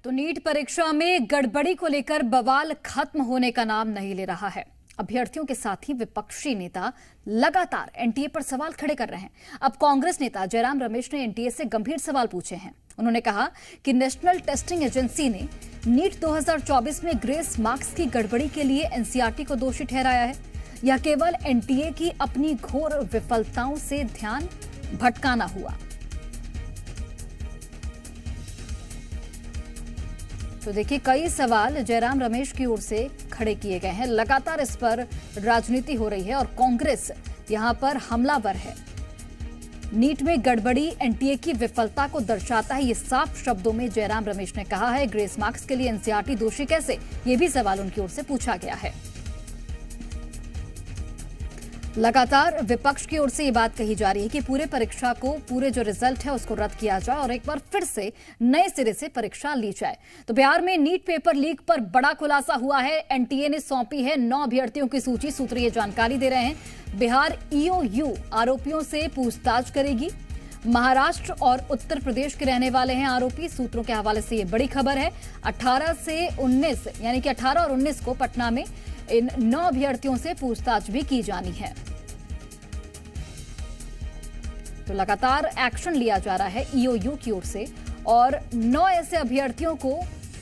तो नीट परीक्षा में गड़बड़ी को लेकर बवाल खत्म होने का नाम नहीं ले रहा है। अभ्यर्थियों के साथ ही विपक्षी नेता लगातार एनटीए पर सवाल खड़े कर रहे हैं। अब कांग्रेस नेता जयराम रमेश ने एनटीए से गंभीर सवाल पूछे हैं। उन्होंने कहा कि नेशनल टेस्टिंग एजेंसी ने नीट 2024 में ग्रेस मार्क्स की गड़बड़ी के लिए एनसीईआरटी को दोषी ठहराया है। यह केवल एनटीए की अपनी घोर विफलताओं से ध्यान भटकाना हुआ। तो देखिए, कई सवाल जयराम रमेश की ओर से खड़े किए गए हैं। लगातार इस पर राजनीति हो रही है और कांग्रेस यहां पर हमलावर है। नीट में गड़बड़ी एनटीए की विफलता को दर्शाता है, ये साफ शब्दों में जयराम रमेश ने कहा है। ग्रेस मार्क्स के लिए एनसीईआरटी दोषी कैसे, ये भी सवाल उनकी ओर से पूछा गया है। लगातार विपक्ष की ओर से ये बात कही जा रही है कि पूरे परीक्षा को, पूरे जो रिजल्ट है उसको रद्द किया जाए और एक बार फिर से नए सिरे से परीक्षा ली जाए। तो बिहार में नीट पेपर लीक पर बड़ा खुलासा हुआ है। एनटीए ने सौंपी है 9 अभ्यर्थियों की सूची। सूत्र ये जानकारी दे रहे हैं। बिहार ईओयू आरोपियों से पूछताछ करेगी। महाराष्ट्र और उत्तर प्रदेश के रहने वाले हैं आरोपी। सूत्रों के हवाले से ये बड़ी खबर है। 18 से 19 यानी कि 18 और 19 को पटना में इन 9 अभ्यर्थियों से पूछताछ भी की जानी है। तो लगातार एक्शन लिया जा रहा है ईओयू की ओर से और 9 ऐसे अभ्यर्थियों को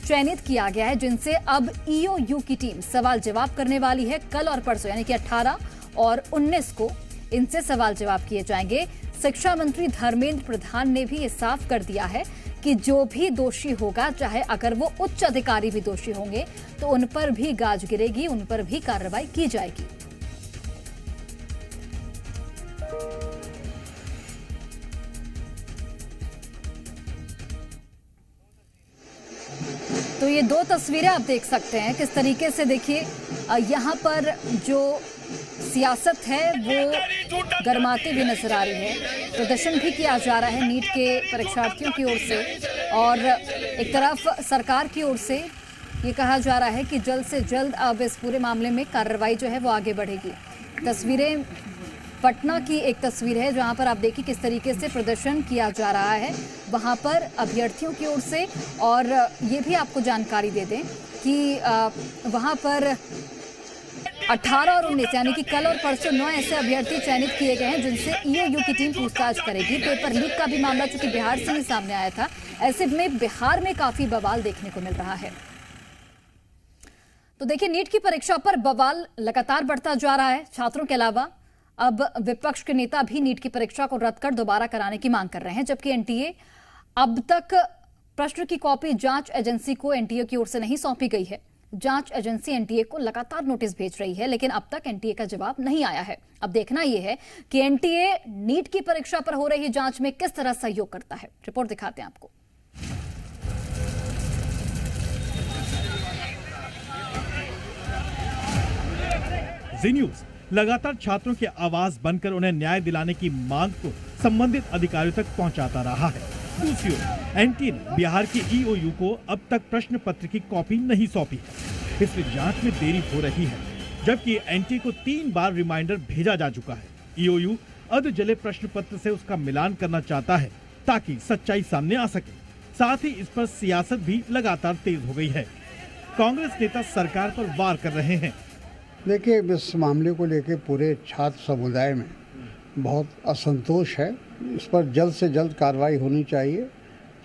चयनित किया गया है जिनसे अब ईओयू की टीम सवाल जवाब करने वाली है। कल और परसों यानी कि 18 और 19 को इनसे सवाल जवाब किए जाएंगे। शिक्षा मंत्री धर्मेंद्र प्रधान ने भी ये साफ कर दिया है कि जो भी दोषी होगा, चाहे अगर वो उच्च अधिकारी भी दोषी होंगे, तो उन पर भी गाज गिरेगी, उन पर भी कार्रवाई की जाएगी। तो ये 2 तस्वीरें आप देख सकते हैं किस तरीके से। देखिए, यहाँ पर जो सियासत है वो गरमाती भी नजर आ रही है। प्रदर्शन भी किया जा रहा है नीट के परीक्षार्थियों की ओर से और एक तरफ सरकार की ओर से ये कहा जा रहा है कि जल्द से जल्द अब इस पूरे मामले में कार्रवाई जो है वो आगे बढ़ेगी। तस्वीरें पटना की एक तस्वीर है जहां पर आप देखिए किस तरीके से प्रदर्शन किया जा रहा है वहां पर अभ्यर्थियों की ओर से। और ये भी आपको जानकारी दे दें कि वहां पर 18 और 19 यानी कि कल और परसों 9 ऐसे अभ्यर्थी चयनित किए गए हैं जिनसे ईओयू की टीम पूछताछ करेगी। पेपर लीक का भी मामला चूंकि बिहार से ही सामने आया था, ऐसे में बिहार में काफी बवाल देखने को मिल रहा है। तो देखिए, नीट की परीक्षा पर बवाल लगातार बढ़ता जा रहा है। छात्रों के अलावा अब विपक्ष के नेता भी नीट की परीक्षा को रद्द कर दोबारा कराने की मांग कर रहे हैं, जबकि एनटीए अब तक प्रश्न की कॉपी जांच एजेंसी को एनटीए की ओर से नहीं सौंपी गई है। जांच एजेंसी एनटीए को लगातार नोटिस भेज रही है, लेकिन अब तक एनटीए का जवाब नहीं आया है। अब देखना यह है कि एनटीए नीट की परीक्षा पर हो रही जांच में किस तरह सहयोग करता है। रिपोर्ट दिखाते हैं आपको। जी न्यूज लगातार छात्रों की आवाज बनकर उन्हें न्याय दिलाने की मांग को संबंधित अधिकारियों तक पहुंचाता रहा है। दूसरी ओर एनटीए ने बिहार के ईओयू को अब तक प्रश्न पत्र की कॉपी नहीं सौंपी है, इसलिए जांच में देरी हो रही है। जबकि एनटीए को 3 बार रिमाइंडर भेजा जा चुका है। ईओयू अध जले प्रश्न पत्र से उसका मिलान करना चाहता है ताकि सच्चाई सामने आ सके। साथ ही इस पर सियासत भी लगातार तेज हो गई है। कांग्रेस नेता सरकार पर वार कर रहे हैं। देखिए, इस मामले को लेकर पूरे छात्र समुदाय में बहुत असंतोष है। इस पर जल्द से जल्द कार्रवाई होनी चाहिए,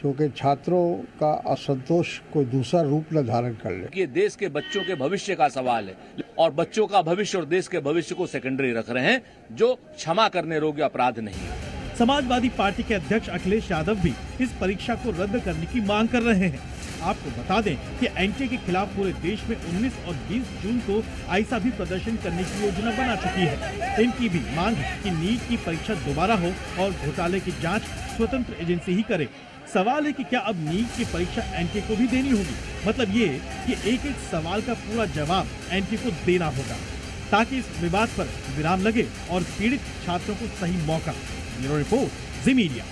क्योंकि छात्रों का असंतोष कोई दूसरा रूप न धारण कर ले। ये देश के बच्चों के भविष्य का सवाल है और बच्चों का भविष्य और देश के भविष्य को सेकेंडरी रख रहे हैं, जो क्षमा करने योग्य अपराध नहीं है। समाजवादी पार्टी के अध्यक्ष अखिलेश यादव भी इस परीक्षा को रद्द करने की मांग कर रहे हैं। आपको बता दें कि एनटीए के खिलाफ पूरे देश में 19 और 20 जून को ऐसा भी प्रदर्शन करने की योजना बना चुकी है। इनकी भी मांग है कि नीट की परीक्षा दोबारा हो और घोटाले की जांच स्वतंत्र एजेंसी ही करे। सवाल है कि क्या अब नीट की परीक्षा एनटीए को भी देनी होगी? मतलब ये कि एक एक सवाल का पूरा जवाब एनटीए को देना होगा, ताकि इस विवाद पर विराम लगे और पीड़ित छात्रों को सही मौका। ब्यूरो रिपोर्ट, जी मीडिया।